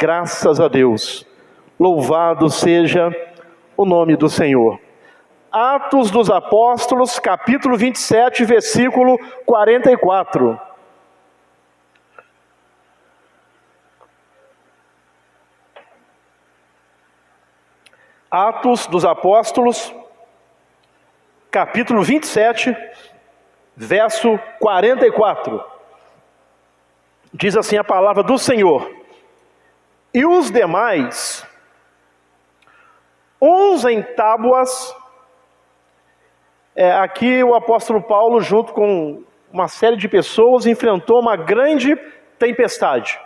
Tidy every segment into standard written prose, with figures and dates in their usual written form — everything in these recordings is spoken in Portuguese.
Graças a Deus. Louvado seja o nome do Senhor. Atos dos Apóstolos, capítulo 27, versículo 44. Atos dos Apóstolos, capítulo 27, verso 44. Diz assim a palavra do Senhor: e os demais, uns em tábuas. Aqui o apóstolo Paulo, junto com uma série de pessoas, enfrentou uma grande tempestade.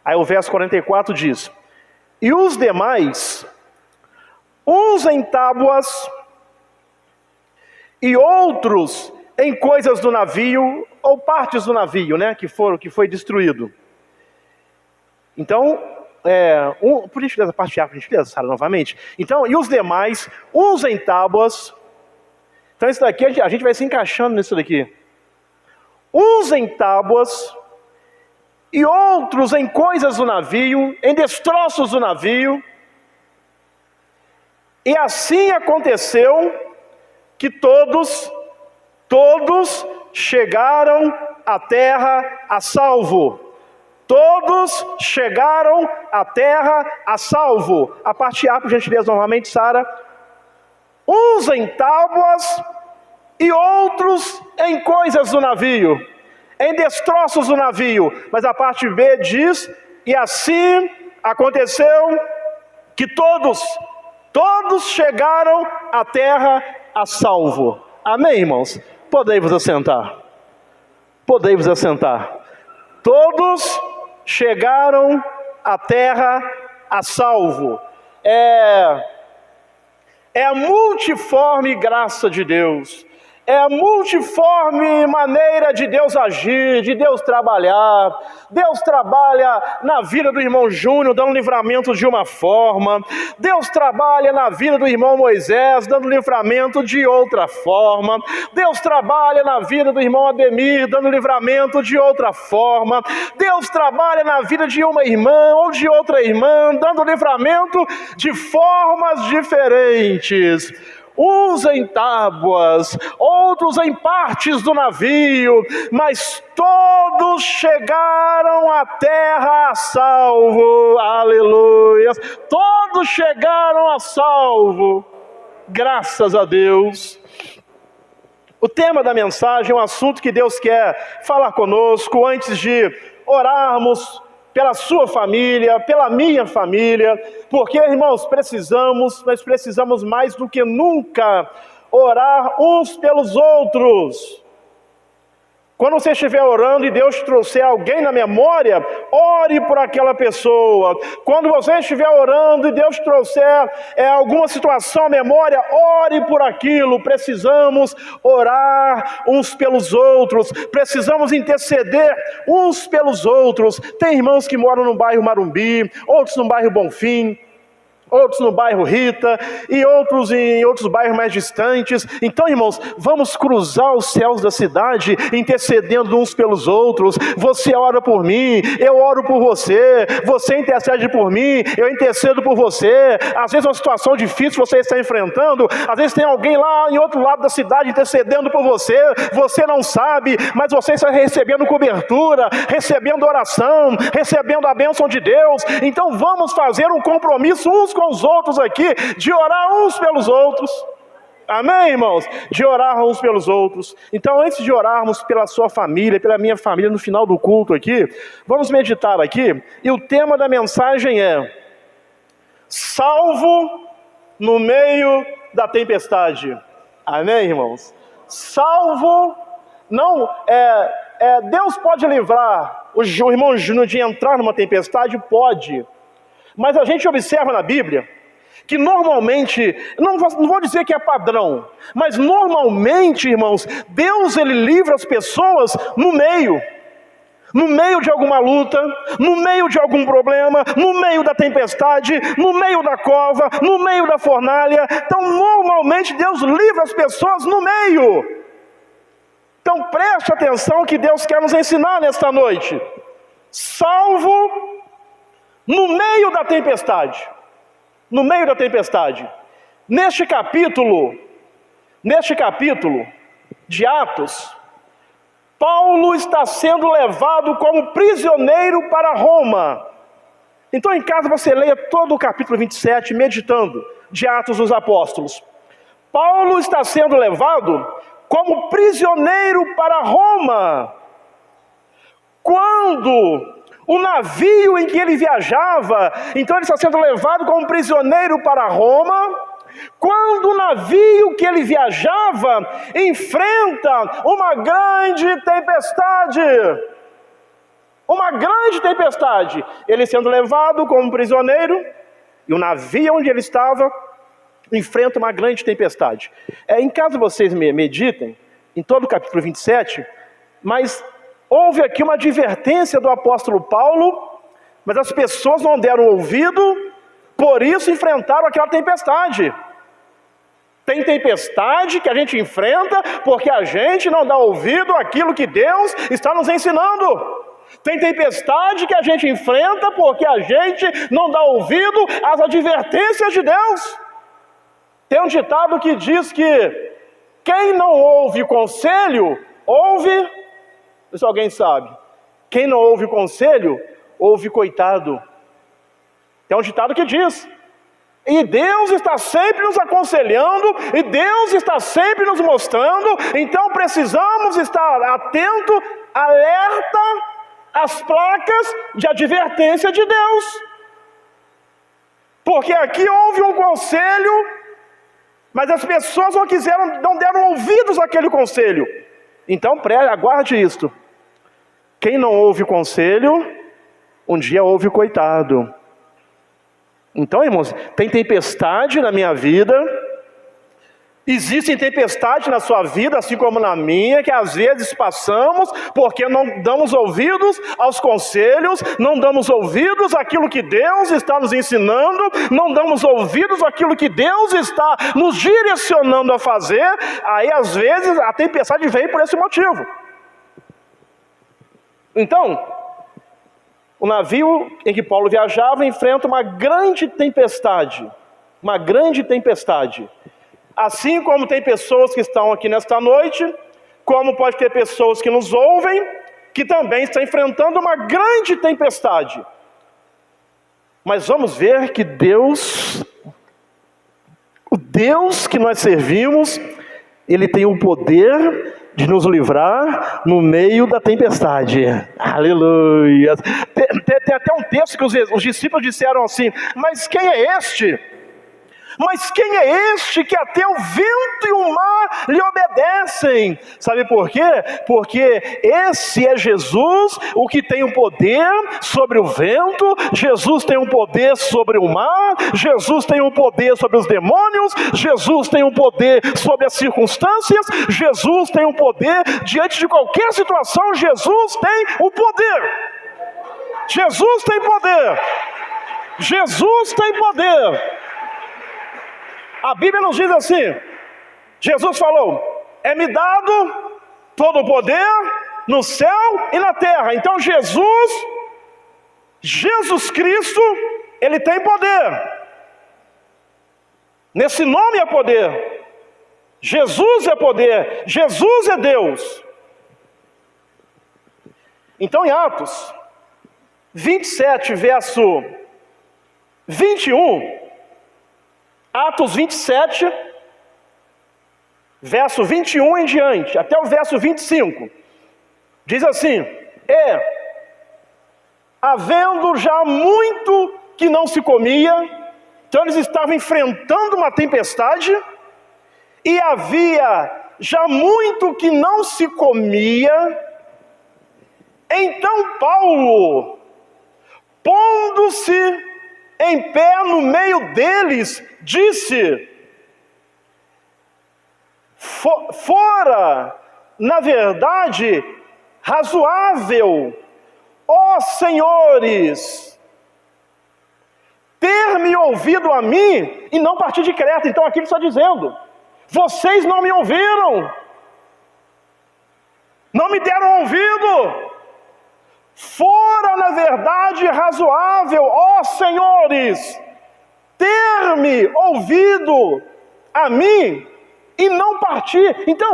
Aí o verso 44 diz: e os demais, uns em tábuas e outros em coisas do navio, ou partes do navio, né, que foi destruído. Então, por gentileza, a parte A, por gentileza, Sara, novamente. Então, e os demais, uns em tábuas. Então, isso daqui, a gente vai se encaixando nisso daqui. Uns em tábuas e outros em coisas do navio, em destroços do navio. E assim aconteceu que todos chegaram à terra a salvo. Todos chegaram à terra a salvo. A parte A, por gentileza, novamente, Sara. Uns em tábuas e outros em coisas do navio, em destroços do navio. Mas a parte B diz: e assim aconteceu que todos chegaram à terra a salvo. Amém, irmãos? Podei-vos assentar. Podei-vos assentar. Todos chegaram à terra a salvo. É a multiforme graça de Deus. É a multiforme maneira de Deus agir, de Deus trabalhar. Deus trabalha na vida do irmão Júnior, dando livramento de uma forma. Deus trabalha na vida do irmão Moisés, dando livramento de outra forma. Deus trabalha na vida do irmão Ademir, dando livramento de outra forma. Deus trabalha na vida de uma irmã ou de outra irmã, dando livramento de formas diferentes. Uns em tábuas, outros em partes do navio, mas todos chegaram à terra a salvo. Aleluia! Todos chegaram a salvo. Graças a Deus. O tema da mensagem é um assunto que Deus quer falar conosco antes de orarmos pela sua família, pela minha família, porque, irmãos, nós precisamos mais do que nunca orar uns pelos outros. Quando você estiver orando e Deus trouxer alguém na memória, ore por aquela pessoa. Quando você estiver orando e Deus trouxer alguma situação à memória, ore por aquilo. Precisamos orar uns pelos outros. Precisamos interceder uns pelos outros. Tem irmãos que moram no bairro Marumbi, outros no bairro Bonfim, outros no bairro Rita, e outros em outros bairros mais distantes. Então, irmãos, vamos cruzar os céus da cidade, intercedendo uns pelos outros. Você ora por mim, eu oro por você. Você intercede por mim, eu intercedo por você. Às vezes uma situação difícil você está enfrentando, às vezes tem alguém lá em outro lado da cidade intercedendo por você. Você não sabe, mas você está recebendo cobertura, recebendo oração, recebendo a bênção de Deus. Então vamos fazer um compromisso uns com os outros aqui, de orar uns pelos outros. Amém, irmãos? De orar uns pelos outros. Então, antes de orarmos pela sua família, pela minha família, no final do culto aqui, vamos meditar aqui, e o tema da mensagem é: salvo no meio da tempestade. Amém, irmãos? Salvo, não, Deus pode livrar o irmão Júnior de entrar numa tempestade? Pode. Mas a gente observa na Bíblia que normalmente, não vou dizer que é padrão, mas normalmente, irmãos, Deus ele livra as pessoas no meio de alguma luta, no meio de algum problema, no meio da tempestade, no meio da cova, no meio da fornalha. Então normalmente Deus livra as pessoas no meio. Então preste atenção ao que Deus quer nos ensinar nesta noite. Salvo no meio da tempestade. No meio da tempestade. Neste capítulo de Atos, Paulo está sendo levado como prisioneiro para Roma. Então em casa você leia todo o capítulo 27, meditando, de Atos dos Apóstolos. Paulo está sendo levado como prisioneiro para Roma. Quando o navio em que ele viajava, então ele está sendo levado como prisioneiro para Roma, quando o navio que ele viajava enfrenta uma grande tempestade. Uma grande tempestade. Ele sendo levado como prisioneiro, e o navio onde ele estava enfrenta uma grande tempestade. Em caso vocês meditem, em todo o capítulo 27, mas houve aqui uma advertência do apóstolo Paulo, mas as pessoas não deram ouvido, por isso enfrentaram aquela tempestade. Tem tempestade que a gente enfrenta porque a gente não dá ouvido àquilo que Deus está nos ensinando. Tem tempestade que a gente enfrenta porque a gente não dá ouvido às advertências de Deus. Tem um ditado que diz que quem não ouve conselho, ouve... Se alguém sabe, quem não ouve conselho, ouve coitado. Tem um ditado que diz, e Deus está sempre nos aconselhando, e Deus está sempre nos mostrando, então precisamos estar atento, alerta às placas de advertência de Deus. Porque aqui houve um conselho, mas as pessoas não deram ouvidos àquele conselho. Então aguarde isto. Quem não ouve conselho, um dia ouve coitado. Então, irmãos, tem tempestade na minha vida, existem tempestades na sua vida, assim como na minha, que às vezes passamos, porque não damos ouvidos aos conselhos, não damos ouvidos àquilo que Deus está nos ensinando, não damos ouvidos àquilo que Deus está nos direcionando a fazer, aí às vezes a tempestade vem por esse motivo. Então, o navio em que Paulo viajava enfrenta uma grande tempestade. Uma grande tempestade. Assim como tem pessoas que estão aqui nesta noite, como pode ter pessoas que nos ouvem, que também estão enfrentando uma grande tempestade. Mas vamos ver que Deus, o Deus que nós servimos, Ele tem o poder de nos livrar no meio da tempestade. Aleluia. Tem até um texto que os discípulos disseram assim, mas quem é este? Mas quem é este que até o vento e o mar lhe obedecem? Sabe por quê? Porque esse é Jesus, o que tem o poder sobre o vento, Jesus tem o poder sobre o mar, Jesus tem o poder sobre os demônios, Jesus tem o poder sobre as circunstâncias, Jesus tem o poder diante de qualquer situação, Jesus tem o poder. Jesus tem poder. Jesus tem poder. A Bíblia nos diz assim, Jesus falou, é-me dado todo o poder no céu e na terra. Então Jesus Cristo, Ele tem poder. Nesse nome é poder. Jesus é poder, Jesus é Deus. Então em Atos 27, verso 21... Atos 27, verso 21 em diante, até o verso 25, diz assim, havendo já muito que não se comia, então eles estavam enfrentando uma tempestade, e havia já muito que não se comia, então Paulo, pondo-se em pé no meio deles, disse, fora, na verdade, razoável, ó senhores, ter-me ouvido a mim e não partir de Creta. Então aqui ele está dizendo, vocês não me ouviram, não me deram ouvido, Fora, na verdade, razoável, ó senhores, ter-me ouvido a mim e não partir. Então,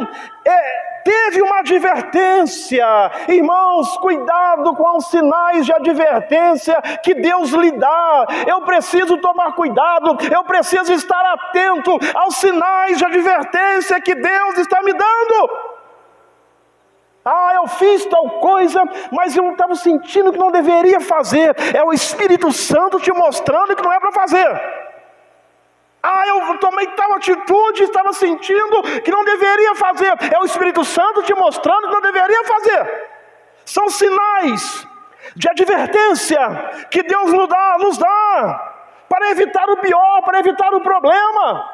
teve uma advertência. Irmãos, cuidado com os sinais de advertência que Deus lhe dá. Eu preciso tomar cuidado, eu preciso estar atento aos sinais de advertência que Deus está me dando. Eu fiz tal coisa, mas eu estava sentindo que não deveria fazer. É o Espírito Santo te mostrando que não é para fazer. Eu tomei tal atitude, estava sentindo que não deveria fazer. É o Espírito Santo te mostrando que não deveria fazer. São sinais de advertência que Deus nos dá para evitar o pior, para evitar o problema.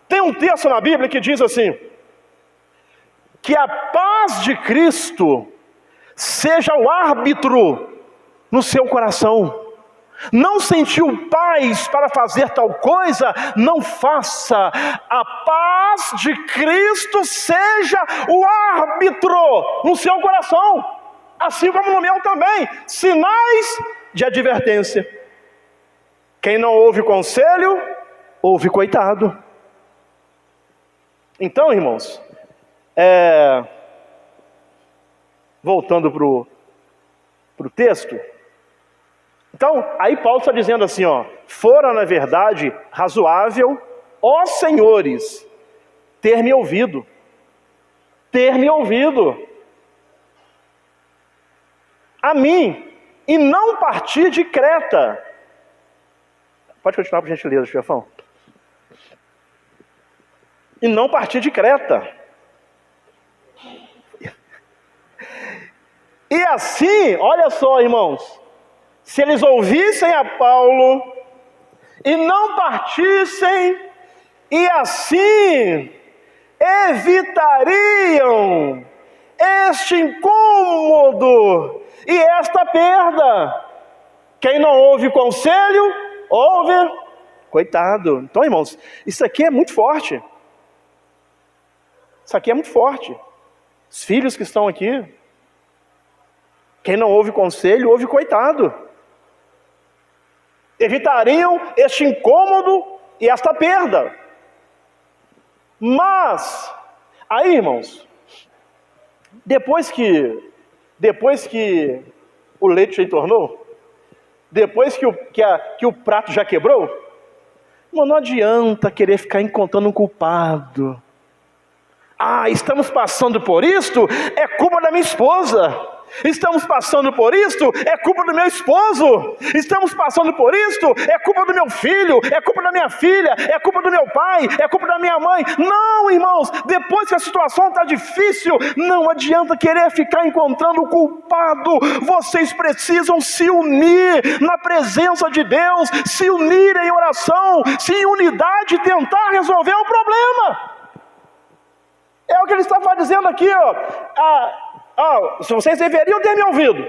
Tem um texto na Bíblia que diz assim: que a paz de Cristo seja o árbitro no seu coração. Não sentiu paz para fazer tal coisa, não faça. A paz de Cristo seja o árbitro no seu coração, assim como no meu também. Sinais de advertência. Quem não ouve conselho, ouve coitado. Então, irmãos, voltando para o texto. Então, aí Paulo está dizendo assim, fora na verdade razoável, ó senhores, ter me ouvido, a mim, e não partir de Creta. Pode continuar, por gentileza, chefão. E não partir de Creta. E assim, olha só, irmãos, se eles ouvissem a Paulo e não partissem, e assim evitariam este incômodo e esta perda. Quem não ouve conselho, ouve coitado. Então, irmãos, isso aqui é muito forte. Isso aqui é muito forte. Os filhos que estão aqui, quem não ouve conselho, ouve coitado. Evitariam este incômodo e esta perda. Mas, aí, irmãos, depois que o leite se tornou, depois que o prato já quebrou, não adianta querer ficar encontrando um culpado. Estamos passando por isto, é culpa da minha esposa. Estamos passando por isto, é culpa do meu esposo. Estamos passando por isto, é culpa do meu filho, é culpa da minha filha, é culpa do meu pai, é culpa da minha mãe. Não, irmãos, depois que a situação está difícil, não adianta querer ficar encontrando o culpado. Vocês precisam se unir na presença de Deus, se unir em oração, se em unidade tentar resolver o problema. É o que ele estava dizendo aqui, vocês deveriam ter me ouvido.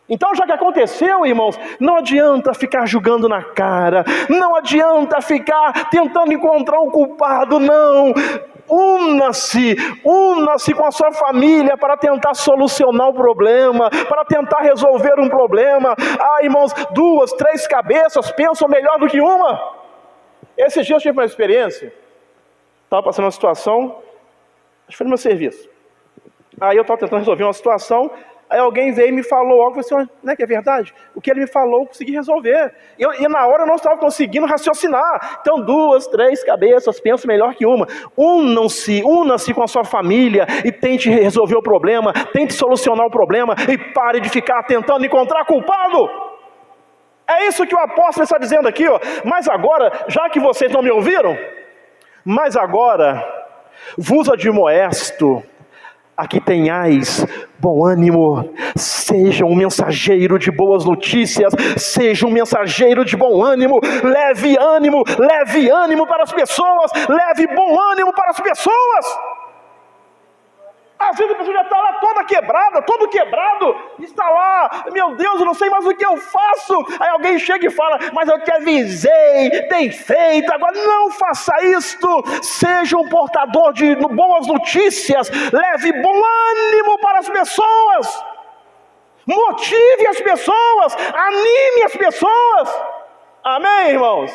Então, já que aconteceu, irmãos, não adianta ficar julgando na cara, não adianta ficar tentando encontrar um culpado, não. Una-se com a sua família para tentar solucionar o problema, para tentar resolver um problema. Irmãos, 2, 3 cabeças pensam melhor do que uma. Esses dias eu tive uma experiência, estava passando uma situação, acho que foi no meu serviço. Aí eu estava tentando resolver uma situação, aí alguém veio e me falou algo, eu falei assim, não é que é verdade? O que ele me falou, eu consegui resolver. E na hora eu não estava conseguindo raciocinar. Então 2, 3 cabeças pensam melhor que uma. Una-se com a sua família e tente resolver o problema, tente solucionar o problema e pare de ficar tentando encontrar culpado. É isso que o apóstolo está dizendo aqui, Mas agora, já que vocês não me ouviram, mas agora vos admoesto a que tenhais bom ânimo, seja um mensageiro de boas notícias, seja um mensageiro de bom ânimo, leve ânimo para as pessoas, leve bom ânimo para as pessoas. Às vezes a pessoa já está lá toda quebrada, todo quebrado, está lá, meu Deus, eu não sei mais o que eu faço. Aí alguém chega e fala, mas eu te avisei, tem feito, agora não faça isto. Seja um portador de boas notícias, leve bom ânimo para as pessoas. Motive as pessoas, anime as pessoas. Amém, irmãos?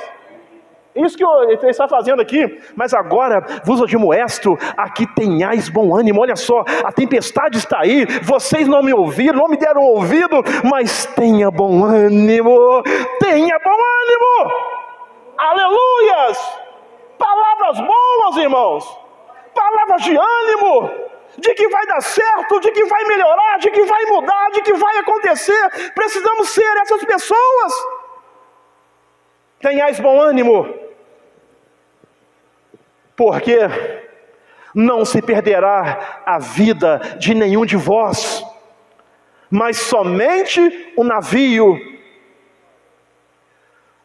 Isso que ele está fazendo aqui. Mas agora vos admoesto a que tenhais bom ânimo. Olha só, a tempestade está aí. Vocês não me ouviram, não me deram ouvido, mas tenha bom ânimo. Tenha bom ânimo. Aleluias. Palavras boas, irmãos. Palavras de ânimo, de que vai dar certo, de que vai melhorar, de que vai mudar, de que vai acontecer. Precisamos ser essas pessoas. Tenhais bom ânimo, porque não se perderá a vida de nenhum de vós, mas somente o navio.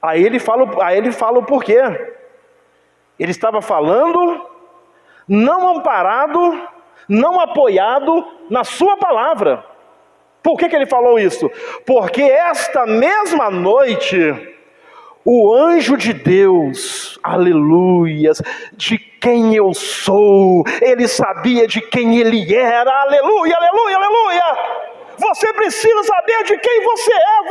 Aí ele fala o porquê. Ele estava falando não amparado, não apoiado na sua palavra. Por que ele falou isso? Porque esta mesma noite, o anjo de Deus, aleluias, de quem eu sou, ele sabia de quem ele era, aleluia, aleluia, aleluia. Você precisa saber de quem você é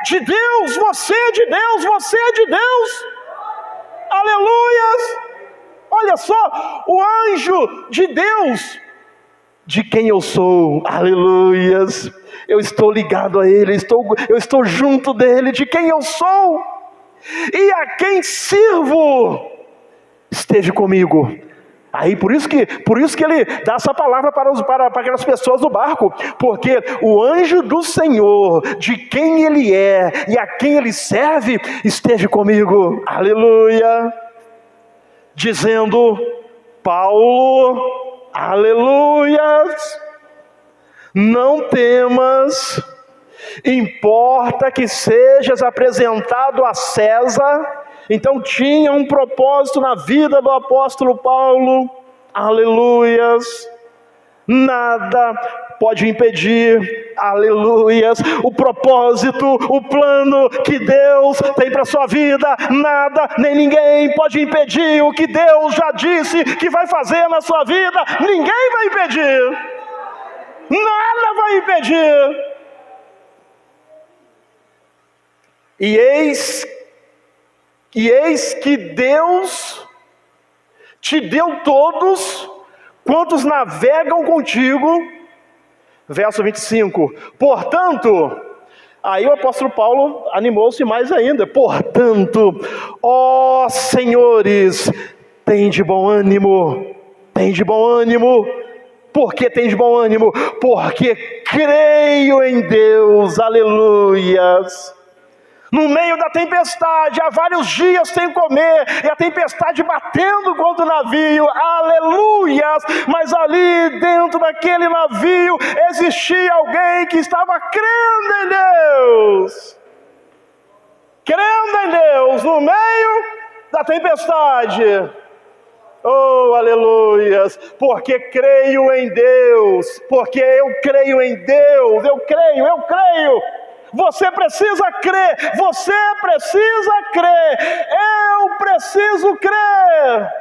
de Deus, você é de Deus, você é de Deus, aleluias. Olha só, o anjo de Deus, de quem eu sou, aleluias. Eu estou ligado a Ele, eu estou junto dEle, de quem eu sou, e a quem sirvo, esteve comigo. Aí por isso que ele dá essa palavra para aquelas pessoas do barco, porque o anjo do Senhor, de quem Ele é e a quem Ele serve, esteve comigo, aleluia, dizendo: Paulo, aleluias, não temas, importa que sejas apresentado a César. Então tinha um propósito na vida do apóstolo Paulo, aleluias, nada pode impedir, aleluias, o propósito, o plano que Deus tem para a sua vida. Nada, nem ninguém pode impedir o que Deus já disse que vai fazer na sua vida. Ninguém vai impedir, nada vai impedir. E eis que Deus te deu todos quantos navegam contigo. Verso 25, portanto, aí o apóstolo Paulo animou-se mais ainda. Portanto, ó senhores, tende bom ânimo, tende bom ânimo. Por que tende bom ânimo? Porque creio em Deus, aleluias. No meio da tempestade, há vários dias sem comer, e a tempestade batendo contra o navio, aleluias, mas ali dentro daquele navio, existia alguém que estava crendo em Deus, no meio da tempestade. Oh, aleluias, porque creio em Deus, porque eu creio em Deus, eu creio. Você precisa crer, eu preciso crer.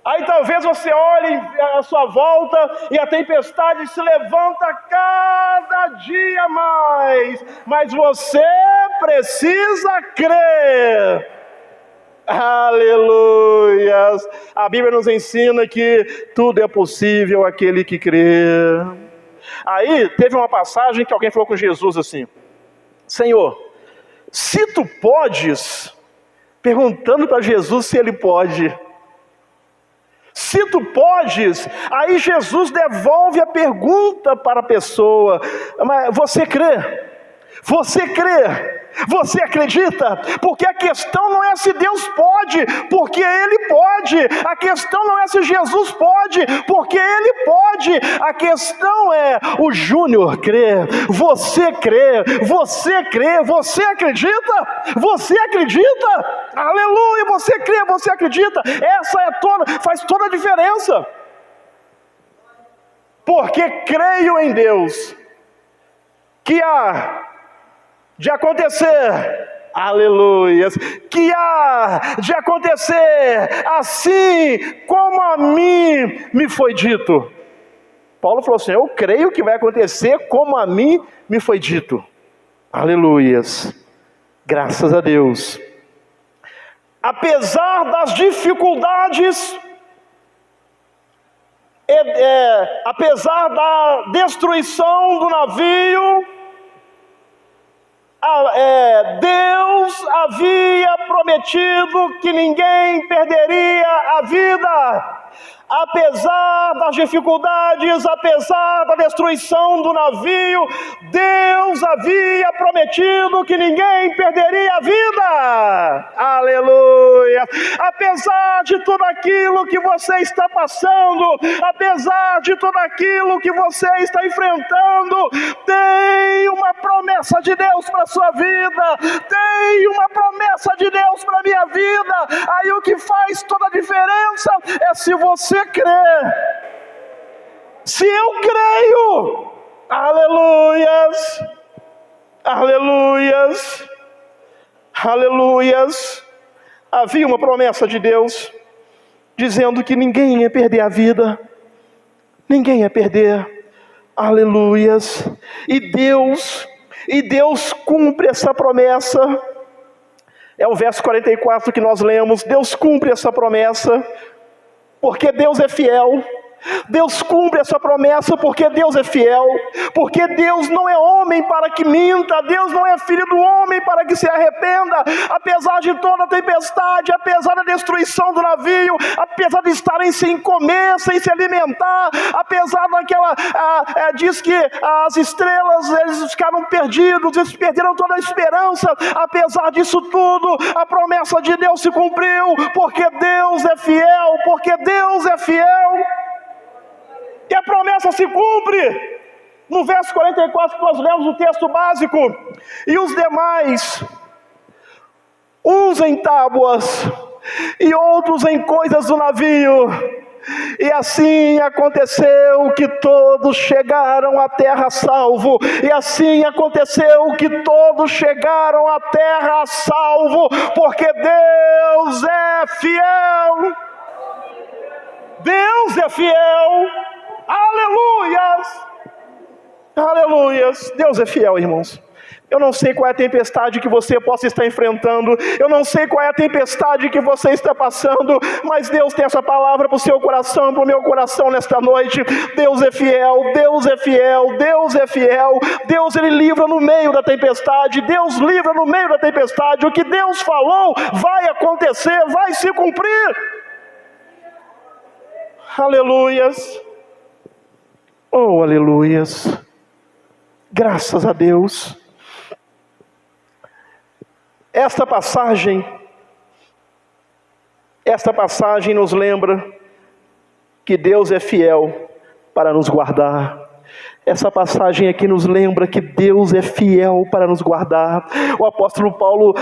Aí talvez você olhe à sua volta e a tempestade se levanta cada dia mais, mas você precisa crer. Aleluias. A Bíblia nos ensina que tudo é possível àquele que crê. Aí teve uma passagem que alguém falou com Jesus assim: Senhor, se tu podes, perguntando para Jesus se ele pode. Se tu podes, aí Jesus devolve a pergunta para a pessoa: mas você crê? Você crê? Você acredita? Porque a questão não é se Deus pode, porque Ele pode. A questão não é se Jesus pode, porque Ele pode. A questão é: o Júnior crê, você crê, você acredita? Você acredita? Aleluia, você crê, você acredita? Faz toda a diferença. Porque creio em Deus, que há de acontecer, aleluias, que há de acontecer assim como a mim me foi dito. Paulo falou assim: eu creio que vai acontecer como a mim me foi dito. Aleluias, graças a Deus. Apesar das dificuldades, apesar da destruição do navio, Deus havia prometido que ninguém perderia a vida. Apesar das dificuldades, apesar da destruição do navio, Deus havia prometido que ninguém perderia a vida. Aleluia! Apesar de tudo aquilo que você está passando, apesar de tudo aquilo que você está enfrentando, tem uma promessa de Deus para a sua vida, tem uma promessa de Deus para a minha vida. Aí o que faz toda a diferença é se você crer. Se eu creio, aleluias, aleluias, aleluias. Havia uma promessa de Deus, dizendo que ninguém ia perder a vida, ninguém ia perder, aleluias. E Deus cumpre essa promessa. É o verso 44 que nós lemos. Deus cumpre essa promessa, porque Deus é fiel. Deus cumpre essa promessa porque Deus é fiel, porque Deus não é homem para que minta, Deus não é filho do homem para que se arrependa. Apesar de toda a tempestade, apesar da destruição do navio, apesar de estarem sem comer, sem se alimentar, apesar daquela, diz que as estrelas, eles ficaram perdidos, eles perderam toda a esperança. Apesar disso tudo, a promessa de Deus se cumpriu, porque Deus é fiel, porque Deus é fiel. E a promessa se cumpre. No verso 44 que nós lemos o texto básico: e os demais, uns em tábuas e outros em coisas do navio. E assim aconteceu que todos chegaram à terra salvo. E assim aconteceu que todos chegaram à terra salvo, porque Deus é fiel. Deus é fiel. Aleluias! Aleluias! Deus é fiel, irmãos. Eu não sei qual é a tempestade que você possa estar enfrentando, eu não sei qual é a tempestade que você está passando, mas Deus tem essa palavra para o seu coração, para o meu coração nesta noite. Deus é fiel, Deus é fiel, Deus é fiel. Deus, Ele livra no meio da tempestade, Deus livra no meio da tempestade. O que Deus falou vai acontecer, vai se cumprir. Aleluias! Oh, aleluias! Graças a Deus. Esta passagem nos lembra que Deus é fiel para nos guardar. Essa passagem aqui nos lembra que Deus é fiel para nos guardar. O apóstolo Paulo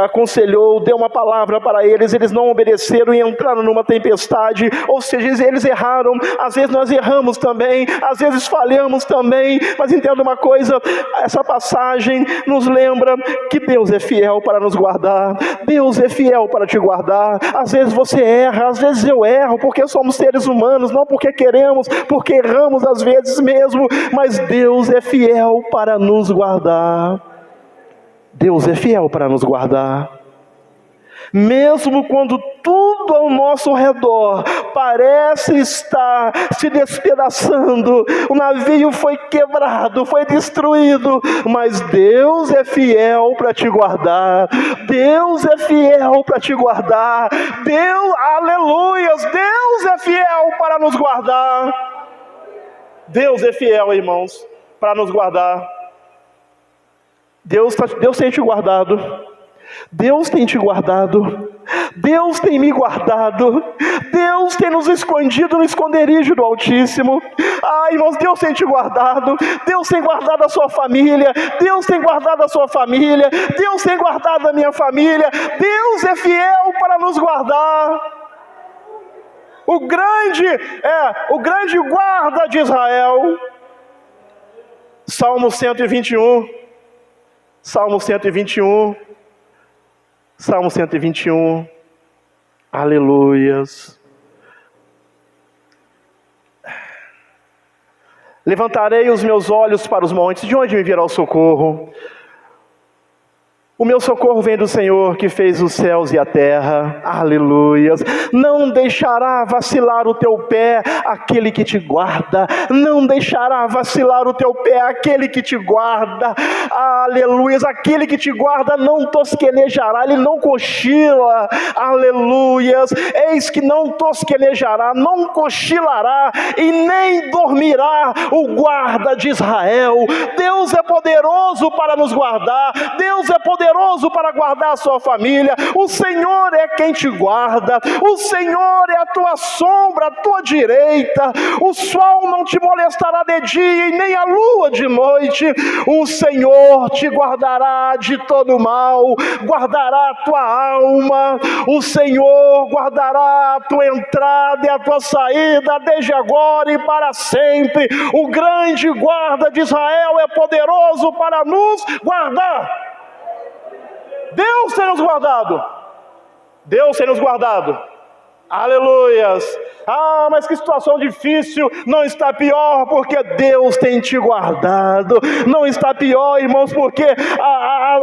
aconselhou, deu uma palavra para eles não obedeceram e entraram numa tempestade. Ou seja, eles erraram. Às vezes nós erramos também, às vezes falhamos também, mas entenda uma coisa, essa passagem nos lembra que Deus é fiel para nos guardar. Deus é fiel para te guardar. Às vezes você erra, às vezes eu erro, porque somos seres humanos, não porque queremos, porque erramos às vezes mesmo. Mas Deus é fiel para nos guardar. Deus é fiel para nos guardar. Mesmo quando tudo ao nosso redor parece estar se despedaçando, o navio foi quebrado, foi destruído, mas Deus é fiel para te guardar. Deus é fiel para te guardar. Deus, aleluias, Deus é fiel para nos guardar. Deus é fiel, irmãos, para nos guardar. Deus tem te guardado. Deus tem te guardado. Deus tem me guardado. Deus tem nos escondido no esconderijo do Altíssimo. Irmãos, Deus tem te guardado. Deus tem guardado a sua família. Deus tem guardado a sua família. Deus tem guardado a minha família. Deus é fiel para nos guardar. O grande guarda de Israel. Salmo 121. Salmo 121. Salmo 121. Aleluias. Levantarei os meus olhos para os montes, de onde me virá o socorro? O meu socorro vem do Senhor, que fez os céus e a terra. Aleluias. Não deixará vacilar o teu pé aquele que te guarda. Não deixará vacilar o teu pé aquele que te guarda. Aleluias. Aquele que te guarda não tosquenejará, ele não cochila. Aleluias. Eis que não tosquenejará, não cochilará e nem dormirá o guarda de Israel. Deus é poderoso para nos guardar. Deus é poderoso para guardar a sua família. O Senhor é quem te guarda. O Senhor é a tua sombra, a tua direita. O sol não te molestará de dia e nem a lua de noite. O Senhor te guardará de todo mal, guardará a tua alma. O Senhor guardará a tua entrada e a tua saída desde agora e para sempre. O grande guarda de Israel é poderoso para nos guardar. Deus tem nos guardado. Deus tem nos guardado. Aleluias. Ah, mas que situação difícil. Não está pior porque Deus tem te guardado. Não está pior, irmãos, porque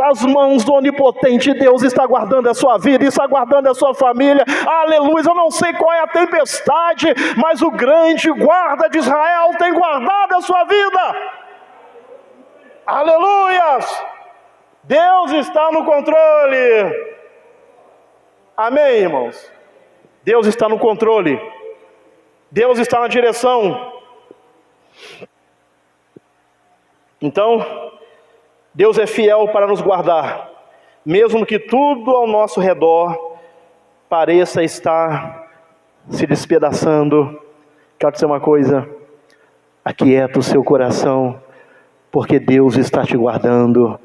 as mãos do onipotente Deus está guardando a sua vida, está guardando a sua família. Aleluia. Eu não sei qual é a tempestade, mas o grande guarda de Israel tem guardado a sua vida. Aleluias. Deus está no controle. Amém, irmãos? Deus está no controle. Deus está na direção. Então, Deus é fiel para nos guardar, mesmo que tudo ao nosso redor pareça estar se despedaçando. Quero dizer uma coisa: aquieta o seu coração, porque Deus está te guardando.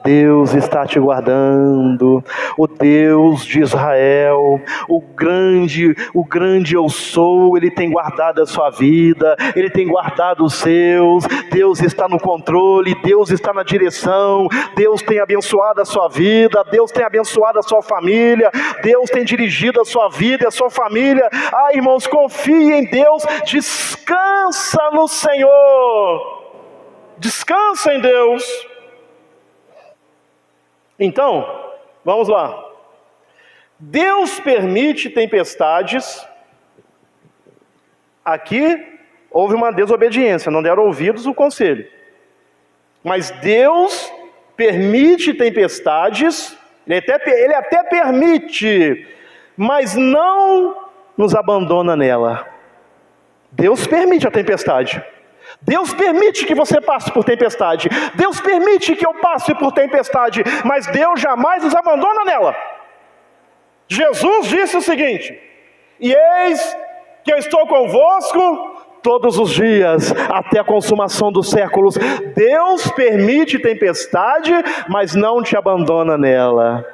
Deus está te guardando. O Deus de Israel, o grande eu sou, Ele tem guardado a sua vida, Ele tem guardado os seus. Deus está no controle, Deus está na direção. Deus tem abençoado a sua vida, Deus tem abençoado a sua família, Deus tem dirigido a sua vida e a sua família. Ah, irmãos, confie em Deus, descansa no Senhor. Descansa em Deus. Então, vamos lá. Deus permite tempestades. Aqui houve uma desobediência, não deram ouvidos ao conselho. Mas Deus permite tempestades, Ele até permite, mas não nos abandona nela. Deus permite a tempestade. Deus permite que você passe por tempestade. Deus permite que eu passe por tempestade, mas Deus jamais nos abandona nela. Jesus disse o seguinte: e eis que eu estou convosco todos os dias, até a consumação dos séculos. Deus permite tempestade, mas não te abandona nela.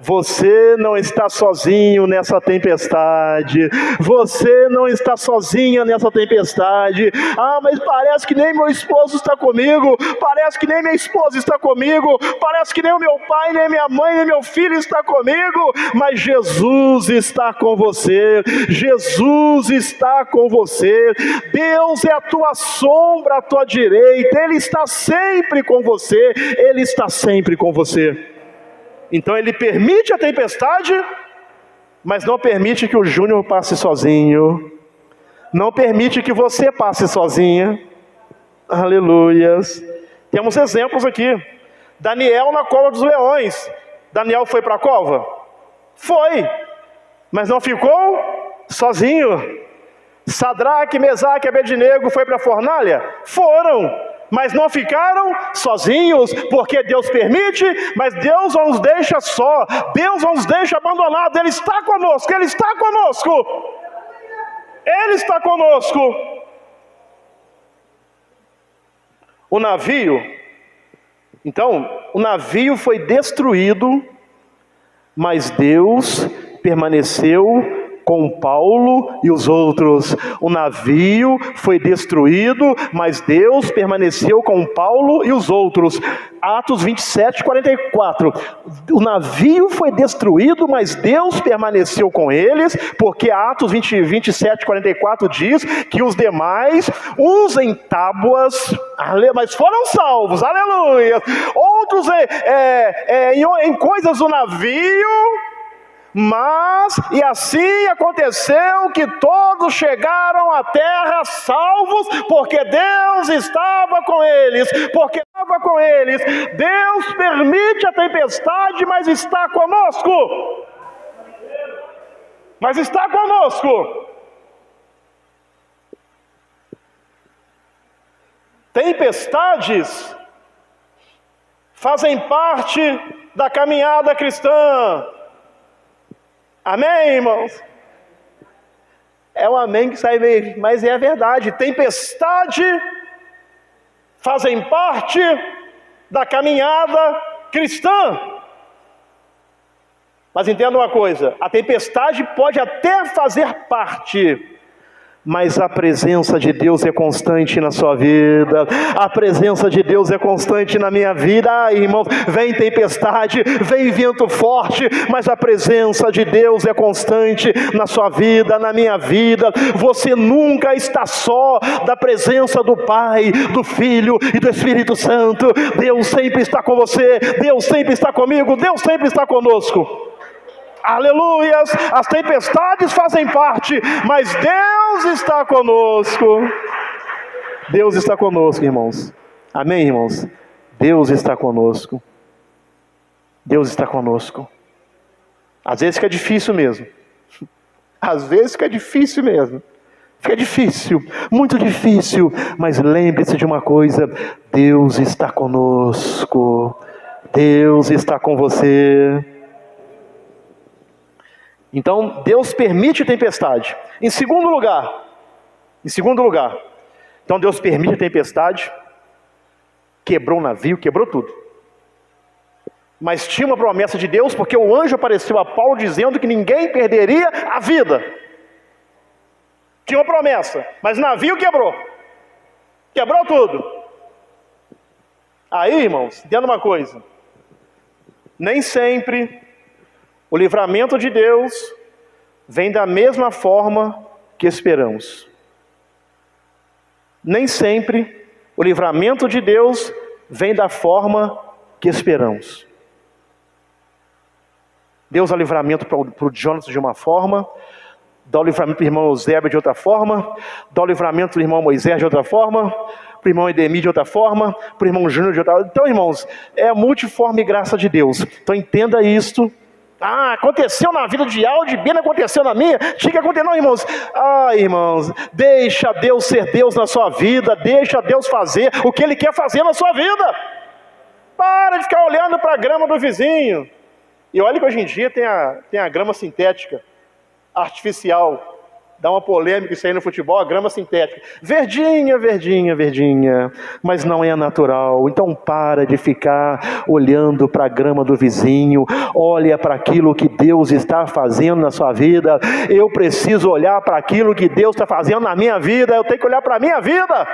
Você não está sozinho nessa tempestade. Você não está sozinha nessa tempestade. Ah, mas parece que nem meu esposo está comigo. Parece que nem minha esposa está comigo. Parece que nem o meu pai, nem minha mãe, nem meu filho está comigo. Mas Jesus está com você. Jesus está com você. Deus é a tua sombra, a tua direita. Ele está sempre com você. Ele está sempre com você. Então Ele permite a tempestade, mas não permite que o Júnior passe sozinho. Não permite que você passe sozinha. Aleluias. Temos exemplos aqui. Daniel na cova dos leões. Daniel foi para a cova? Foi. Mas não ficou sozinho. Sadraque, Mesaque e Abednego foi para a fornalha? Foram. Mas não ficaram sozinhos, porque Deus permite, mas Deus não nos deixa só, Deus não nos deixa abandonados. Ele está conosco, Ele está conosco, Ele está conosco. O navio foi destruído, mas Deus permaneceu com Paulo e os outros. O navio foi destruído, mas Deus permaneceu com Paulo e os outros. Atos 27, 44. O navio foi destruído, mas Deus permaneceu com eles, porque Atos 27, 44 diz que os demais, uns em tábuas, mas foram salvos, aleluia. Outros em coisas do navio, mas, e assim aconteceu que todos chegaram à terra salvos, porque Deus estava com eles, Deus permite a tempestade, mas está conosco. Tempestades fazem parte da caminhada cristã. Amém, irmãos? É um amém que sai meio, mas é a verdade. Tempestade fazem parte da caminhada cristã. Mas entenda uma coisa, a tempestade pode até fazer parte, mas a presença de Deus é constante na sua vida, a presença de Deus é constante na minha vida. Irmãos, vem tempestade, vem vento forte, mas a presença de Deus é constante na sua vida, na minha vida. Você nunca está só da presença do Pai, do Filho e do Espírito Santo. Deus sempre está com você, Deus sempre está comigo, Deus sempre está conosco. Aleluias, as tempestades fazem parte, mas Deus está conosco. Deus está conosco, irmãos. Amém, irmãos? Deus está conosco. Deus está conosco. Às vezes fica difícil mesmo. Fica difícil, muito difícil. Mas lembre-se de uma coisa: Deus está conosco. Deus está com você. Então, Deus permite tempestade. Em segundo lugar, então Deus permite a tempestade, quebrou o navio, quebrou tudo. Mas tinha uma promessa de Deus, porque o anjo apareceu a Paulo dizendo que ninguém perderia a vida. Tinha uma promessa, mas o navio quebrou tudo. Aí, irmãos, entenda uma coisa: nem sempre o livramento de Deus vem da mesma forma que esperamos. Nem sempre o livramento de Deus vem da forma que esperamos. Deus dá o livramento para o Jonas de uma forma, dá o livramento para o irmão Eusébio de outra forma, dá o livramento para o irmão Moisés de outra forma, para o irmão Edemir de outra forma, para o irmão Júnior de outra forma. Então, irmãos, é a multiforme graça de Deus. Então entenda isto. Aconteceu na vida de Aldo, de Bina, aconteceu na minha. Tinha que acontecer, não, irmãos. Irmãos, deixa Deus ser Deus na sua vida. Deixa Deus fazer o que Ele quer fazer na sua vida. Para de ficar olhando para a grama do vizinho. E olha que hoje em dia tem a grama sintética, artificial. Dá uma polêmica isso aí no futebol, a grama sintética. Verdinha, mas não é natural. Então para de ficar olhando para a grama do vizinho. Olha para aquilo que Deus está fazendo na sua vida. Eu preciso olhar para aquilo que Deus está fazendo na minha vida. Eu tenho que olhar para a minha vida.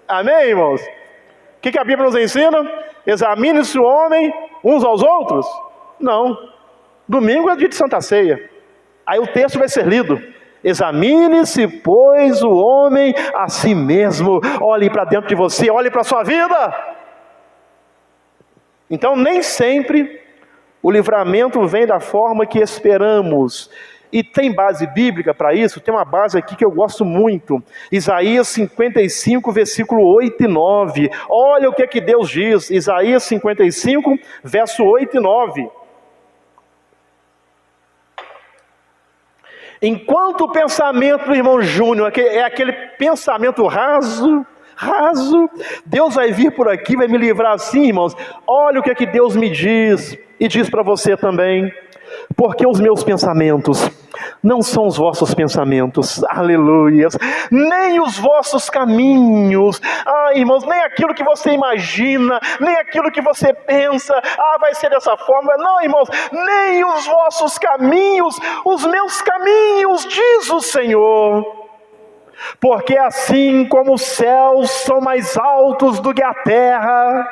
Amém, irmãos? O que a Bíblia nos ensina? Examine-se o homem uns aos outros? Não. Domingo é dia de Santa Ceia. Aí o texto vai ser lido. Examine-se, pois, o homem a si mesmo. Olhe para dentro de você, olhe para a sua vida. Então, nem sempre o livramento vem da forma que esperamos. E tem base bíblica para isso? Tem uma base aqui que eu gosto muito. Isaías 55, versículo 8 e 9. Olha o que é que Deus diz. Isaías 55, verso 8 e 9. Enquanto o pensamento do irmão Júnior é aquele pensamento raso, raso. Deus vai vir por aqui, vai me livrar assim, irmãos. Olha o que é que Deus me diz, e diz para você também. Porque os meus pensamentos não são os vossos pensamentos, aleluias, nem os vossos caminhos, irmãos, nem aquilo que você imagina, nem aquilo que você pensa, vai ser dessa forma, não, irmãos, nem os vossos caminhos, os meus caminhos, diz o Senhor. Porque assim como os céus são mais altos do que a terra,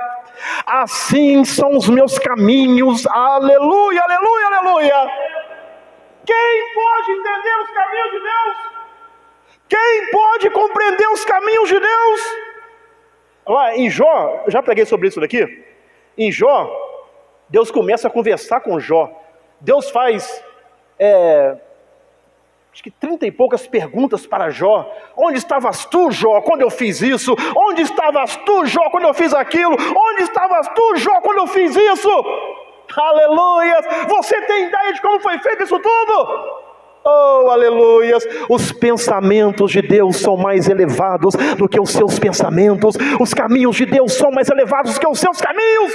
assim são os meus caminhos, aleluia, aleluia, aleluia. Quem pode entender os caminhos de Deus? Quem pode compreender os caminhos de Deus? Lá em Jó, eu já preguei sobre isso daqui. Em Jó, Deus começa a conversar com Jó. Deus faz acho que 30 e poucas perguntas para Jó. Onde estavas tu, Jó, quando eu fiz isso? Onde estavas tu, Jó, quando eu fiz aquilo? Onde estavas tu, Jó, quando eu fiz isso? Aleluia! Você tem ideia de como foi feito isso tudo? Oh, aleluias! Os pensamentos de Deus são mais elevados do que os seus pensamentos. Os caminhos de Deus são mais elevados do que os seus caminhos.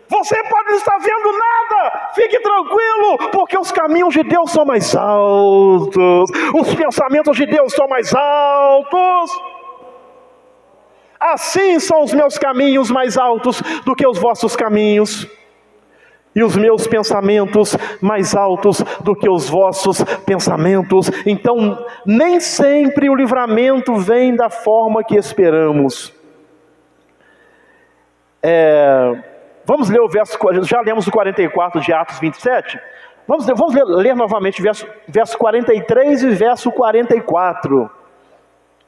Você pode não estar vendo nada, fique tranquilo, porque os caminhos de Deus são mais altos, os pensamentos de Deus são mais altos. Assim são os meus caminhos mais altos do que os vossos caminhos, e os meus pensamentos mais altos do que os vossos pensamentos. Então, nem sempre o livramento vem da forma que esperamos. Vamos ler o verso, já lemos o 44 de Atos 27, vamos ler novamente verso 43 e verso 44,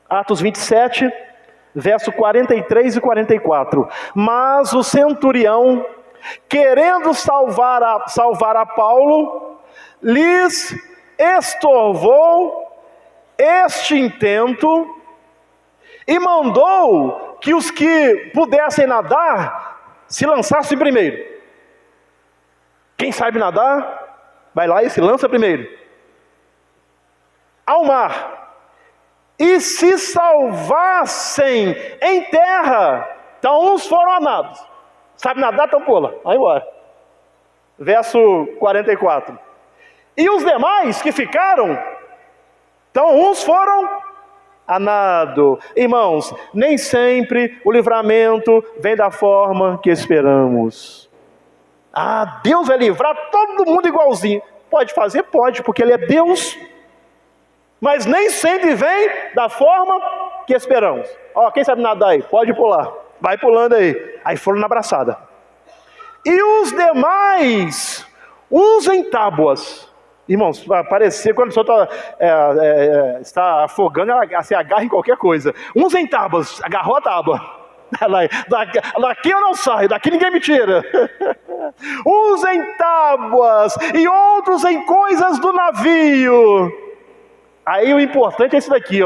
Atos 27, verso 43 e 44, mas o centurião, querendo salvar a Paulo, lhes estorvou este intento, e mandou que os que pudessem nadar se lançassem primeiro. Quem sabe nadar, vai lá e se lança primeiro ao mar, e se salvassem em terra. Então uns foram a nado, sabe nadar, então pula, vai embora. Verso 44. E os demais que ficaram, então uns foram a nado. Irmãos, nem sempre o livramento vem da forma que esperamos. Deus vai livrar todo mundo igualzinho. Pode fazer? Pode, porque Ele é Deus. Mas nem sempre vem da forma que esperamos. Quem sabe nadar aí? Pode pular. Vai pulando aí. Aí foram na abraçada. E os demais usem tábuas. Irmãos, vai parecer quando o senhor está afogando, ela se agarra em qualquer coisa. Uns em tábuas, agarrou a tábua. Daqui eu não saio, daqui ninguém me tira. Uns em tábuas e outros em coisas do navio. Aí o importante é isso daqui,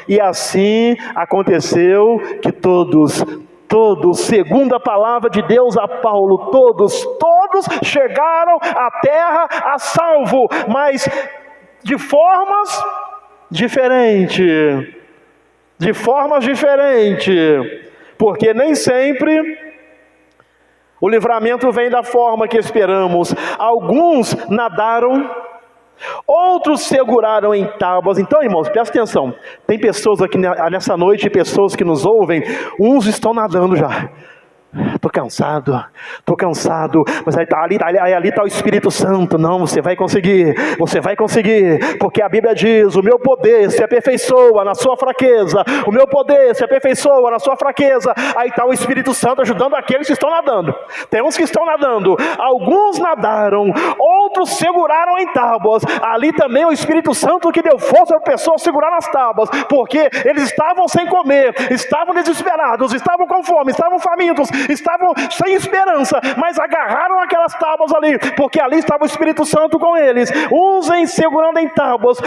E assim aconteceu que todos, segundo a palavra de Deus a Paulo, todos chegaram à terra a salvo, mas de formas diferentes. Porque nem sempre o livramento vem da forma que esperamos. Alguns nadaram, outros seguraram em tábuas. Então, irmãos, presta atenção. Tem pessoas aqui nessa noite, pessoas que nos ouvem, uns estão nadando já. Estou cansado, mas ali está o Espírito Santo. Não, você vai conseguir, porque a Bíblia diz: o meu poder se aperfeiçoa na sua fraqueza, o meu poder se aperfeiçoa na sua fraqueza. Aí está o Espírito Santo ajudando aqueles que estão nadando. Tem uns que estão nadando, alguns nadaram, outros seguraram em tábuas. Ali também o Espírito Santo que deu força para a pessoa segurar nas tábuas, porque eles estavam sem comer, estavam desesperados, estavam com fome, estavam famintos, estavam sem esperança, mas agarraram aquelas tábuas ali, porque ali estava o Espírito Santo com eles. Uns segurando em tábuas,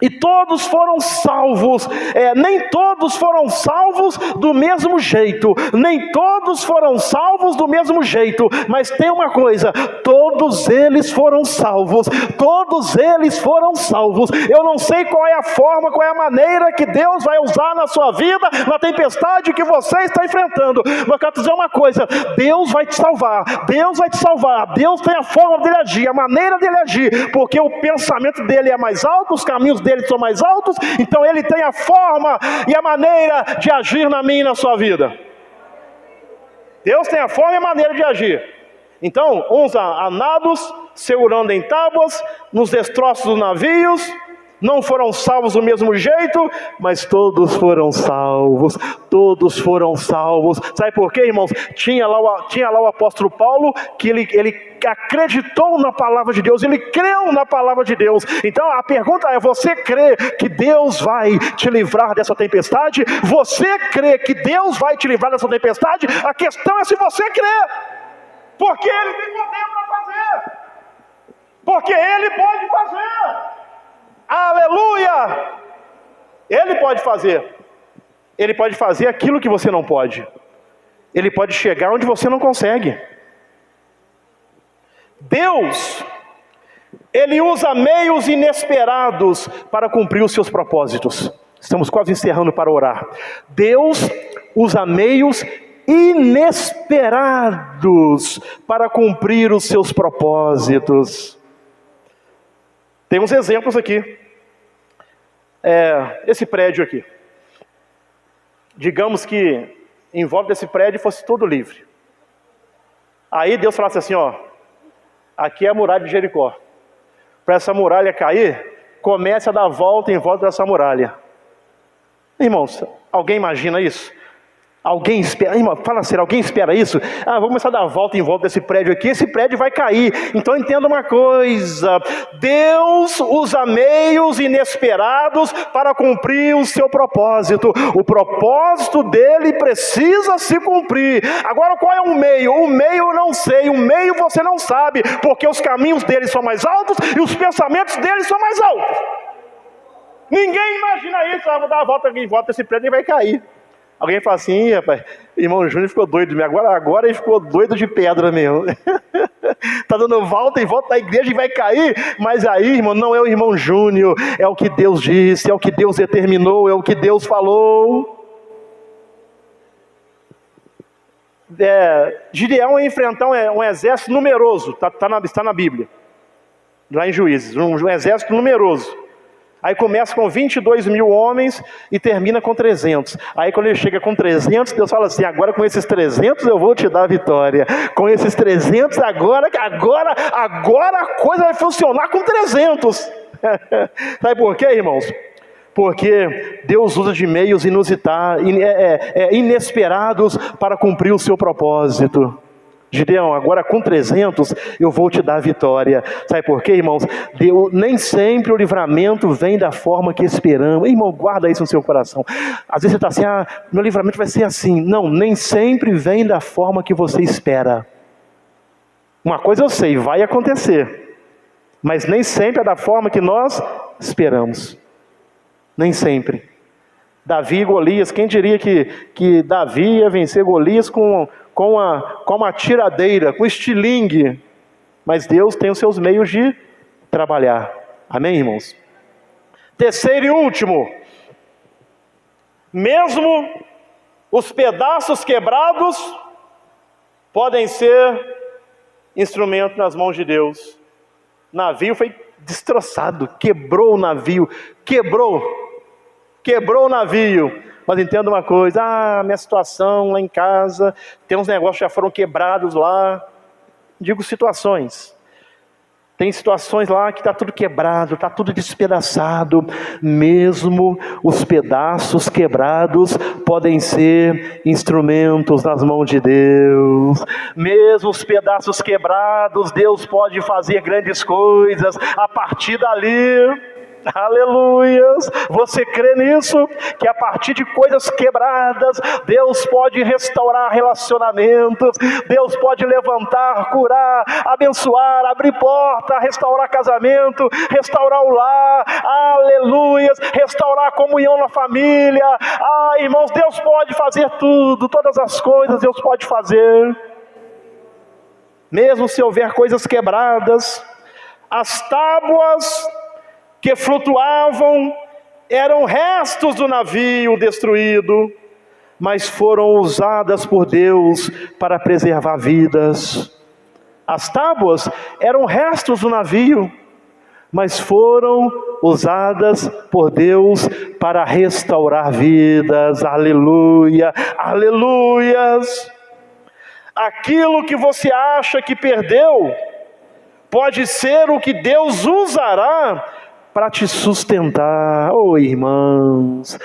E todos foram salvos, nem todos foram salvos do mesmo jeito, nem todos foram salvos do mesmo jeito, mas tem uma coisa, todos eles foram salvos, todos eles foram salvos. Eu não sei qual é a forma, qual é a maneira que Deus vai usar na sua vida, na tempestade que você está enfrentando, mas eu quero dizer uma coisa, Deus vai te salvar, Deus vai te salvar, Deus tem a forma dele agir, a maneira dele agir, porque o pensamento dele é mais alto, os caminhos dele são mais altos, então ele tem a forma e a maneira de agir na minha e na sua vida. Deus tem a forma e a maneira de agir. Então, uns a nados, segurando em tábuas, nos destroços dos navios, não foram salvos do mesmo jeito, mas todos foram salvos, todos foram salvos. Sabe por quê, irmãos? Tinha lá o apóstolo Paulo, que ele acreditou na palavra de Deus, ele creu na palavra de Deus. Então a pergunta é, você crê que Deus vai te livrar dessa tempestade? Você crê que Deus vai te livrar dessa tempestade? A questão é se você crê, porque Ele tem poder para fazer, porque Ele pode fazer. Aleluia! Ele pode fazer. Ele pode fazer aquilo que você não pode. Ele pode chegar onde você não consegue. Deus, Ele usa meios inesperados para cumprir os seus propósitos. Estamos quase encerrando para orar. Deus usa meios inesperados para cumprir os seus propósitos. Tem uns exemplos aqui. Esse prédio aqui. Digamos que em volta desse prédio fosse todo livre. Aí Deus falasse assim, ó, aqui é a muralha de Jericó. Para essa muralha cair, comece a dar volta em volta dessa muralha. Irmãos, alguém imagina isso? Alguém espera, irmão, fala sério, alguém espera isso? Vamos começar a dar volta em volta desse prédio aqui, esse prédio vai cair. Então entenda uma coisa, Deus usa meios inesperados para cumprir o seu propósito. O propósito dele precisa se cumprir. Agora qual é o meio? O meio eu não sei, o meio você não sabe, porque os caminhos dele são mais altos e os pensamentos dele são mais altos. Ninguém imagina isso, vou dar a volta aqui em volta desse prédio e vai cair. Alguém fala assim, rapaz, irmão Júnior ficou doido, agora ele ficou doido de pedra mesmo. Está dando volta e volta da igreja e vai cair, mas aí, irmão, não é o irmão Júnior, é o que Deus disse, é o que Deus determinou, é o que Deus falou. Gideão ia enfrentar um exército numeroso, está na Bíblia, lá em Juízes, um exército numeroso. Aí começa com 22 mil homens e termina com 300. Aí quando ele chega com 300, Deus fala assim, agora com esses 300 eu vou te dar a vitória. Com esses 300, agora a coisa vai funcionar com 300. Sabe por quê, irmãos? Porque Deus usa de meios inesperados para cumprir o seu propósito. Gideão, agora com 300 eu vou te dar a vitória. Sabe por quê, irmãos? Nem sempre o livramento vem da forma que esperamos. Irmão, guarda isso no seu coração. Às vezes você está assim, meu livramento vai ser assim. Não, nem sempre vem da forma que você espera. Uma coisa eu sei, vai acontecer. Mas nem sempre é da forma que nós esperamos. Nem sempre. Davi e Golias, quem diria que Davi ia vencer Golias com uma tiradeira, com estilingue? Mas Deus tem os seus meios de trabalhar. Amém, irmãos? Terceiro e último. Mesmo os pedaços quebrados podem ser instrumento nas mãos de Deus. O navio foi destroçado, quebrou o navio, quebrou o navio. Mas entenda uma coisa, minha situação lá em casa, tem uns negócios que já foram quebrados lá. Digo situações. Tem situações lá que está tudo quebrado, está tudo despedaçado. Mesmo os pedaços quebrados podem ser instrumentos nas mãos de Deus. Mesmo os pedaços quebrados, Deus pode fazer grandes coisas a partir dali. Aleluias! Você crê nisso? Que a partir de coisas quebradas, Deus pode restaurar relacionamentos, Deus pode levantar, curar, abençoar, abrir porta, restaurar casamento, restaurar o lar, aleluias, restaurar a comunhão na família. Irmãos, Deus pode fazer tudo, todas as coisas Deus pode fazer. Mesmo se houver coisas quebradas, as tábuas que flutuavam eram restos do navio destruído, mas foram usadas por Deus para preservar vidas. As tábuas eram restos do navio, mas foram usadas por Deus para restaurar vidas. Aleluia, aleluias. Aquilo que você acha que perdeu, pode ser o que Deus usará para te sustentar. Irmãos,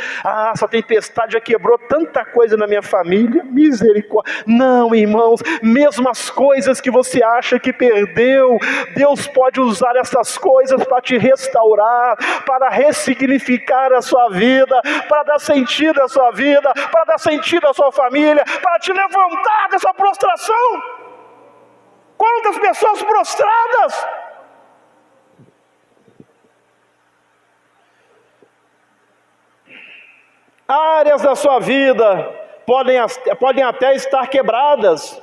essa tempestade já quebrou tanta coisa na minha família, misericórdia. Não, irmãos, mesmo as coisas que você acha que perdeu, Deus pode usar essas coisas para te restaurar, para ressignificar a sua vida, para dar sentido à sua vida, para dar sentido à sua família, para te levantar dessa prostração. Quantas pessoas prostradas! Áreas da sua vida podem até estar quebradas,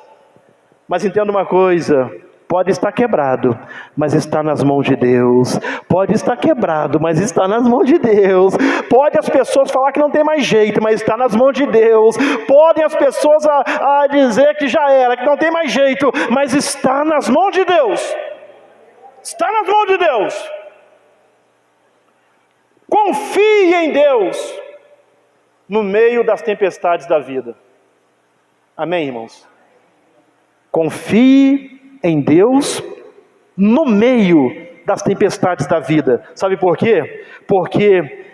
mas entenda uma coisa: pode estar quebrado, mas está nas mãos de Deus. Pode estar quebrado, mas está nas mãos de Deus. Pode as pessoas falar que não tem mais jeito, mas está nas mãos de Deus. Podem as pessoas a dizer que já era, que não tem mais jeito, mas está nas mãos de Deus. Está nas mãos de Deus. Confie em Deus no meio das tempestades da vida. Amém, irmãos? Confie em Deus no meio das tempestades da vida. Sabe por quê? Porque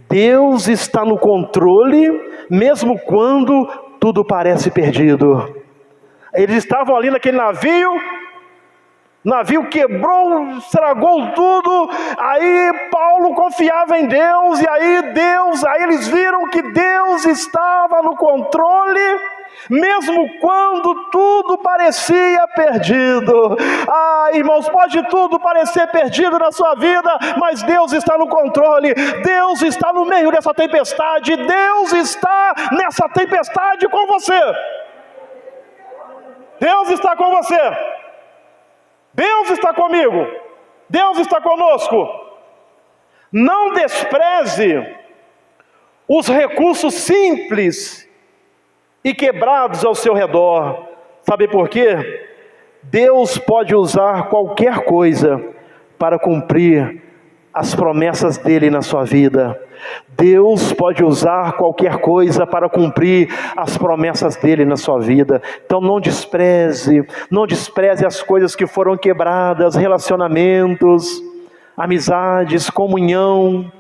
Deus está no controle, mesmo quando tudo parece perdido. Eles estavam ali naquele navio quebrou, estragou tudo. Aí Paulo confiava em Deus, e aí eles viram que Deus estava no controle, mesmo quando tudo parecia perdido. Irmãos, pode tudo parecer perdido na sua vida, mas Deus está no controle. Deus está no meio dessa tempestade. Deus está nessa tempestade com você. Deus está com você. Deus está comigo, Deus está conosco. Não despreze os recursos simples e quebrados ao seu redor. Sabe por quê? Deus pode usar qualquer coisa para cumprir as promessas dele na sua vida. Deus pode usar qualquer coisa para cumprir as promessas dele na sua vida. Então não despreze as coisas que foram quebradas, relacionamentos, amizades, comunhão,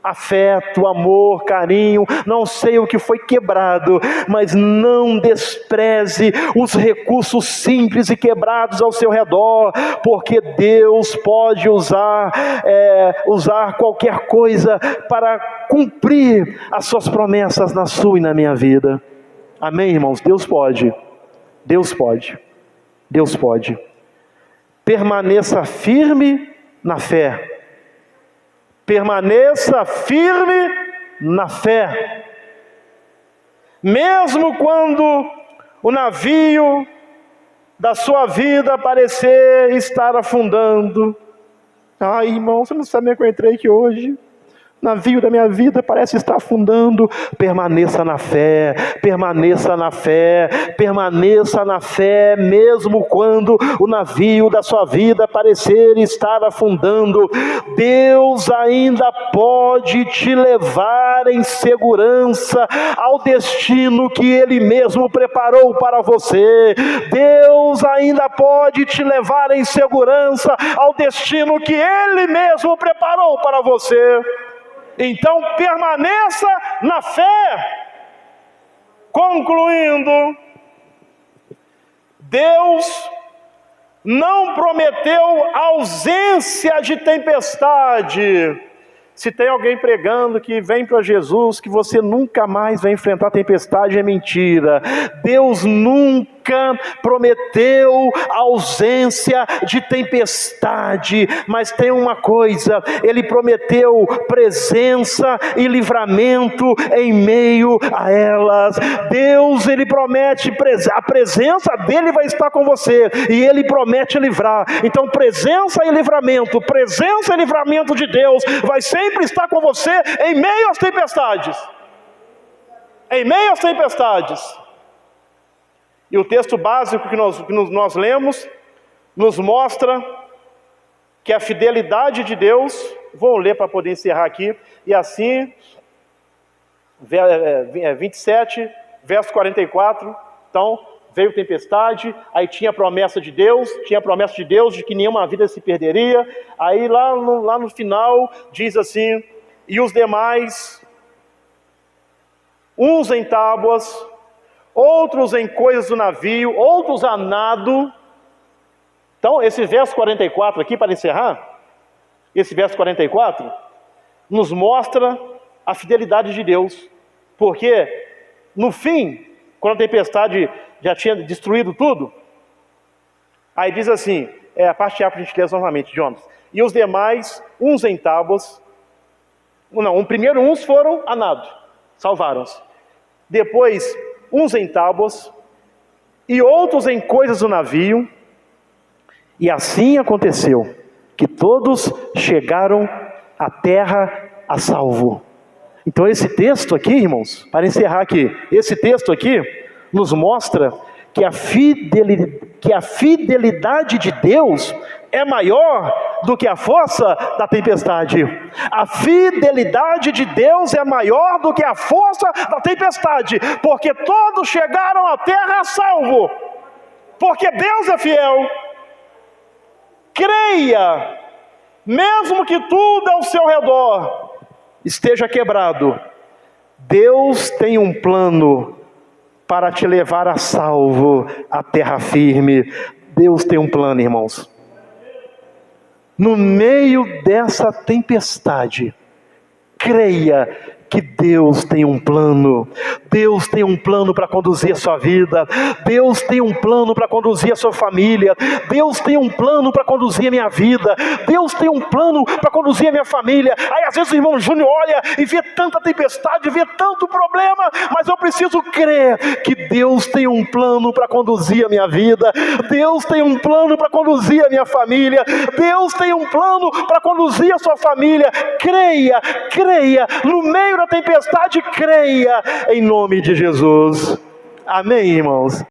afeto, amor, carinho. Não sei o que foi quebrado, mas não despreze os recursos simples e quebrados ao seu redor, porque Deus pode usar qualquer coisa para cumprir as suas promessas na sua e na minha vida. Amém, irmãos? Deus pode. Deus pode. Deus pode. Permaneça firme na fé. Permaneça firme na fé. Mesmo quando o navio da sua vida parecer estar afundando. Irmão, você não sabe o que eu entrei aqui hoje. O navio da minha vida parece estar afundando. Permaneça na fé, permaneça na fé, permaneça na fé, mesmo quando o navio da sua vida parecer estar afundando. Deus ainda pode te levar em segurança ao destino que Ele mesmo preparou para você. Deus ainda pode te levar em segurança ao destino que Ele mesmo preparou para você. Então permaneça na fé. Concluindo, Deus não prometeu ausência de tempestade, Se tem alguém pregando que vem para Jesus, que você nunca mais vai enfrentar tempestade, é mentira. Deus nunca prometeu ausência de tempestade, mas tem uma coisa, Ele prometeu presença e livramento em meio a elas. Deus, Ele promete, a presença dEle vai estar com você, e Ele promete livrar. Então presença e livramento de Deus vai sempre estar com você em meio às tempestades. Em meio às tempestades. E o texto básico que nós lemos nos mostra que a fidelidade de Deus, vou ler para poder encerrar aqui, e assim, 27, verso 44, então, veio tempestade, aí tinha a promessa de Deus de que nenhuma vida se perderia, aí lá no final, diz assim, e os demais, uns em tábuas, outros em coisas do navio, outros a nado. Então, esse verso 44 aqui, para encerrar, esse verso 44, nos mostra a fidelidade de Deus, porque, no fim, quando a tempestade já tinha destruído tudo, aí diz assim, a parte A para a gente ler novamente, Jonas, e os demais, uns em tábuas, primeiro uns foram a nado, salvaram-se, depois uns em tábuas, e outros em coisas do navio, e assim aconteceu, que todos chegaram à terra a salvo. Então esse texto aqui, irmãos, para encerrar aqui, esse texto aqui nos mostra que a fidelidade de Deus é maior do que a força da tempestade. A fidelidade de Deus é maior do que a força da tempestade, porque todos chegaram à terra a salvo, porque Deus é fiel. Creia, mesmo que tudo ao seu redor esteja quebrado, Deus tem um plano para te levar a salvo, à terra firme. Deus tem um plano, irmãos. No meio dessa tempestade, creia que Deus tem um plano. Deus tem um plano para conduzir a sua vida. Deus tem um plano para conduzir a sua família. Deus tem um plano para conduzir a minha vida. Deus tem um plano para conduzir a minha família. Aí às vezes o irmão Júnior olha e vê tanta tempestade, vê tanto problema, mas eu preciso crer que Deus tem um plano para conduzir a minha vida. Deus tem um plano para conduzir a minha família. Deus tem um plano para conduzir a sua família. Creia, creia, no meio da tempestade, creia, em nome de Jesus. Amém, irmãos?